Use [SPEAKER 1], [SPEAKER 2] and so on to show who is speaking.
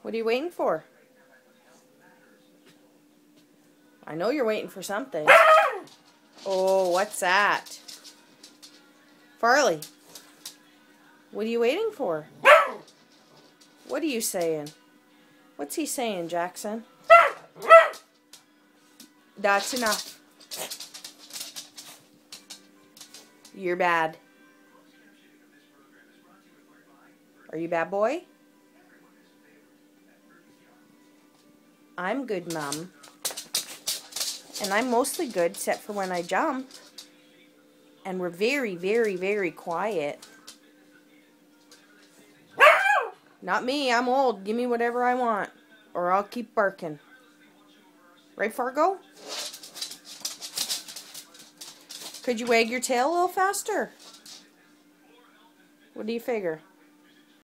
[SPEAKER 1] What are you waiting for? I know you're waiting for something. Oh, what's that? Farley, what are you waiting for? What are you saying? What's he saying, Jackson? That's enough. You're bad. Are you bad boy? I'm good, Mom. And I'm mostly good, except for when I jump. And we're very, very, very quiet. Not me, I'm old. Give me whatever I want. Or I'll keep barking. Right, Fargo? Could you wag your tail a little faster? What do you figure?